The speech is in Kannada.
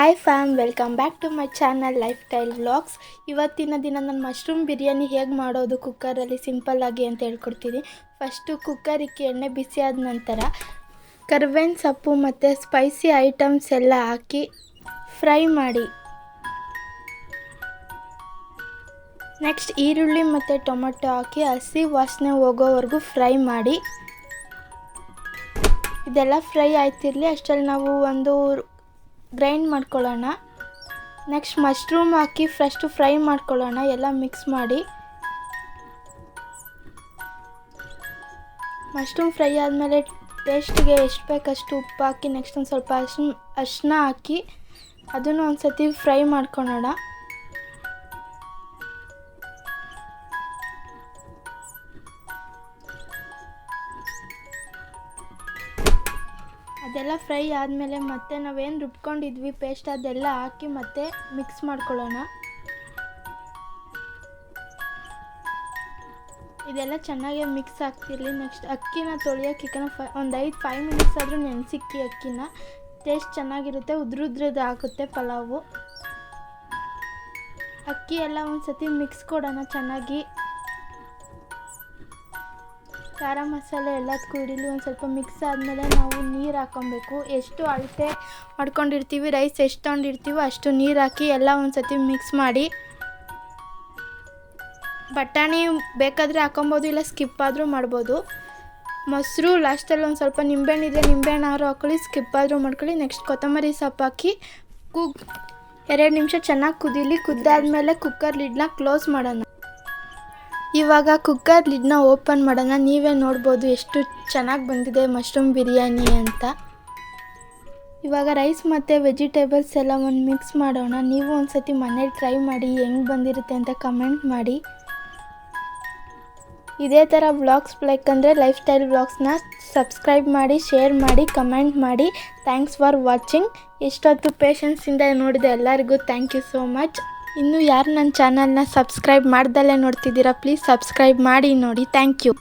Hi fam, welcome back to my channel lifestyle vlogs. ಇವತ್ತಿನ ದಿನ ನಾನು ಮಶ್ರೂಮ್ ಬಿರಿಯಾನಿ ಹೇಗೆ ಮಾಡೋದು ಕುಕ್ಕರಲ್ಲಿ ಸಿಂಪಲ್ಲಾಗಿ ಅಂತ ಹೇಳ್ಕೊಡ್ತೀನಿ. ಫಸ್ಟು ಕುಕ್ಕರಿಗೆ ಎಣ್ಣೆ ಬಿಸಿ ಆದ ನಂತರ ಕರ್ಬೇವಿನ ಸೊಪ್ಪು ಮತ್ತು ಸ್ಪೈಸಿ ಐಟಮ್ಸ್ ಎಲ್ಲ ಹಾಕಿ ಫ್ರೈ ಮಾಡಿ. ನೆಕ್ಸ್ಟ್ ಈರುಳ್ಳಿ ಮತ್ತು ಟೊಮೆಟೊ ಹಾಕಿ ಹಸಿ ವಾಸನೆ ಹೋಗೋವರೆಗೂ ಫ್ರೈ ಮಾಡಿ. ಇದೆಲ್ಲ ಫ್ರೈ ಆಯ್ತಿರಲಿ, ಅಷ್ಟರಲ್ಲಿ ನಾವು ಒಂದು ಗ್ರೈಂಡ್ ಮಾಡ್ಕೊಳ್ಳೋಣ. ನೆಕ್ಸ್ಟ್ ಮಶ್ರೂಮ್ ಹಾಕಿ ಫಸ್ಟು ಫ್ರೈ ಮಾಡ್ಕೊಳ್ಳೋಣ, ಎಲ್ಲ ಮಿಕ್ಸ್ ಮಾಡಿ. ಮಶ್ರೂಮ್ ಫ್ರೈ ಆದಮೇಲೆ ಟೇಸ್ಟಿಗೆ ಎಷ್ಟು ಬೇಕಷ್ಟು ಉಪ್ಪು ಹಾಕಿ ನೆಕ್ಸ್ಟ್ ಒಂದು ಸ್ವಲ್ಪ ಅರಿಶಿನ ಹಾಕಿ ಅದನ್ನು ಒಂದು ಸತಿ ಫ್ರೈ ಮಾಡ್ಕೊಳ್ಳೋಣ. ಅದೆಲ್ಲ ಫ್ರೈ ಆದಮೇಲೆ ಮತ್ತೆ ನಾವೇನು ರುಬ್ಕೊಂಡಿದ್ವಿ ಪೇಸ್ಟ್ ಅದೆಲ್ಲ ಹಾಕಿ ಮತ್ತೆ ಮಿಕ್ಸ್ ಮಾಡ್ಕೊಳ್ಳೋಣ. ಇದೆಲ್ಲ ಚೆನ್ನಾಗಿ ಮಿಕ್ಸ್ ಆಗ್ತಿರಲಿ. ನೆಕ್ಸ್ಟ್ ಅಕ್ಕಿನ ತೊಳೆಯೋಕೆ ಒಂದು 5 ಮಿನಿಟ್ಸ್ ಆದರೂ ನೆನೆಸಿಕ್ಕಿ. ಅಕ್ಕಿನ ಟೇಸ್ಟ್ ಚೆನ್ನಾಗಿರುತ್ತೆ, ಉದ್ರುದ್ರದ್ದು ಆಗುತ್ತೆ ಪಲಾವು. ಅಕ್ಕಿ ಎಲ್ಲ ಒಂದು ಸತಿ ಮಿಕ್ಸ್ ಕೊಡೋಣ ಚೆನ್ನಾಗಿ. ಖಾರ ಮಸಾಲೆ ಎಲ್ಲದಕ್ಕೂ ಹಿಡಿಲಿ. ಒಂದು ಸ್ವಲ್ಪ ಮಿಕ್ಸ್ ಆದಮೇಲೆ ನಾವು ನೀರು ಹಾಕ್ಕೊಬೇಕು. ಎಷ್ಟು ಅಳತೆ ಮಾಡ್ಕೊಂಡಿರ್ತೀವಿ, ರೈಸ್ ಎಷ್ಟು ತೊಗೊಂಡಿರ್ತೀವೋ ಅಷ್ಟು ನೀರು ಹಾಕಿ ಎಲ್ಲ ಒಂದು ಸತಿ ಮಿಕ್ಸ್ ಮಾಡಿ. ಬಟಾಣಿ ಬೇಕಾದರೆ ಹಾಕೊಬೋದು, ಇಲ್ಲ ಸ್ಕಿಪ್ ಆದರೂ ಮಾಡ್ಬೋದು. ಮೊಸರು ಲಾಸ್ಟಲ್ಲಿ ಒಂದು ಸ್ವಲ್ಪ ನಿಂಬೆಹಣ್ಣಿದ್ರೆ ನಿಂಬೆಹಣ್ಣಾರು ಹಾಕ್ಕೊಳ್ಳಿ, ಸ್ಕಿಪ್ ಆದರೂ ಮಾಡ್ಕೊಳ್ಳಿ. ನೆಕ್ಸ್ಟ್ ಕೊತ್ತಂಬರಿ ಸೊಪ್ಪು ಹಾಕಿ 2 ನಿಮಿಷ ಚೆನ್ನಾಗಿ ಕುದೀಲಿ. ಕುದ್ದಾದ್ಮೇಲೆ ಕುಕ್ಕರ್ ಲಿಡ್ನ ಕ್ಲೋಸ್ ಮಾಡೋಣ. ಇವಾಗ ಕುಕ್ಕರ್ ಲಿಡ್ನ ಓಪನ್ ಮಾಡೋಣ. ನೀವೇ ನೋಡ್ಬೋದು ಎಷ್ಟು ಚೆನ್ನಾಗಿ ಬಂದಿದೆ ಮಶ್ರೂಮ್ ಬಿರಿಯಾನಿ ಅಂತ. ಇವಾಗ ರೈಸ್ ಮತ್ತು ವೆಜಿಟೇಬಲ್ಸ್ ಎಲ್ಲ ಒಂದು ಮಿಕ್ಸ್ ಮಾಡೋಣ. ನೀವು ಒಂದು ಸತಿ ಮನೇಲಿ ಟ್ರೈ ಮಾಡಿ, ಹೆಂಗೆ ಬಂದಿರುತ್ತೆ ಅಂತ ಕಮೆಂಟ್ ಮಾಡಿ. ಇದೇ ಥರ ವ್ಲಾಗ್ಸ್ ಬೇಕಂದರೆ ಲೈಫ್ ಸ್ಟೈಲ್ ವ್ಲಾಗ್ಸ್ನ ಸಬ್ಸ್ಕ್ರೈಬ್ ಮಾಡಿ, ಶೇರ್ ಮಾಡಿ, ಕಮೆಂಟ್ ಮಾಡಿ. Thanks for watching. ಎಷ್ಟೊತ್ತು ಪೇಷನ್ಸಿಂದ ನೋಡಿದೆ ಎಲ್ಲರಿಗೂ ಥ್ಯಾಂಕ್ ಯು ಸೋ ಮಚ್. ಇನ್ನೂ ಯಾರು ನನ್ನ ಚಾನಲ್ನ ಸಬ್ಸ್ಕ್ರೈಬ್ ಮಾಡ್ದಲ್ಲೇ ನೋಡ್ತಿದ್ದೀರಾ, ಪ್ಲೀಸ್ ಸಬ್ಸ್ಕ್ರೈಬ್ ಮಾಡಿ ನೋಡಿ. Thank you.